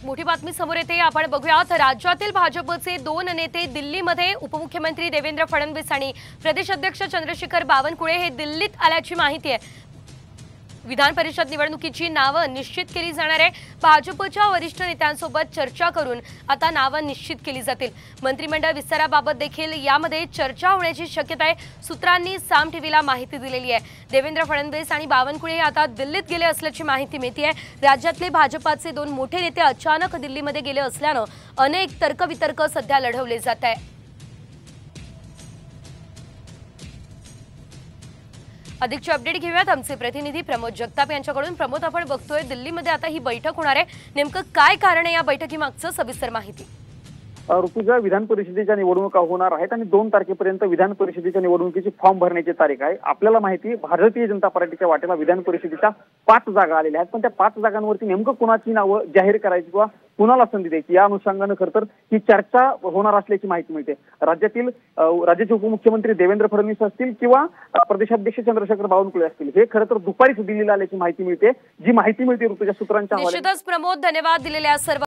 मोठी बातमी समोर येते, आपण बघूयात। राज्यातील भाजपचे दोन नेते दिल्लीमध्ये उपमुख्यमंत्री देवेंद्र फडणवीस आणि प्रदेश अध्यक्ष चंद्रशेखर बावनकुळे हे दिल्लीत आल्याची माहिती आहे। विधान परिषद निवडणुकीची नावे निश्चित केली जाणार आहे। भाजपच्या वरिष्ठ नेत्यांसोबत चर्चा करून आता नावे निश्चित केली जातील। मंत्रिमंडळ विस्ताराबाबत देखील यामध्ये चर्चा होण्याची शक्यता आहे, सूत्रांनी साम टीव्हीला माहिती दिलेली आहे। देवेंद्र फडणवीस आणि बावनकुळे आता दिल्लीत गेले असल्याची माहिती मिळते आहे। राज्यातले भाजपचे दोन मोठे नेते अचानक दिल्लीमध्ये गेले असल्याने अनेक तर्कवितर्क सध्या लढवले जात आहे। अधिकची अपडेट घेऊयात आमचे प्रतिनिधी प्रमोद जगताप यांच्याकडून। प्रमोद, आपण बघतोय दिल्लीमध्ये आता ही बैठक होणार आहे, नेमकं काय कारण आहे या बैठकीमागचं, सविस्तर माहिती। ऋतुजा, विधान परिषदेच्या निवडणुका होणार आहेत आणि 2 तारखेपर्यंत विधान परिषदेच्या निवडणुकीची फॉर्म भरण्याची तारीख आहे। आपल्याला माहिती आहे, भारतीय जनता पार्टीच्या वाटेला विधान परिषदेच्या 5 जागा आलेल्या आहेत, पण त्या 5 जागांवरती नेमकं कुणाची नावं जाहीर करायची किंवा कुणाला संधी द्यायची या अनुषंगाने खरं तर ही चर्चा होणार असल्याची माहिती मिळते। राज्याचे उपमुख्यमंत्री देवेंद्र फडणवीस असतील किंवा प्रदेशाध्यक्ष चंद्रशेखर बावनकुळे असतील, हे खरं तर दुपारीच दिल्लीला आल्याची माहिती मिळते। जी माहिती मिळते ऋतुजा सूत्रांच्या हवाले। निश्चितच प्रमोद, धन्यवाद दिलेल्या सर्व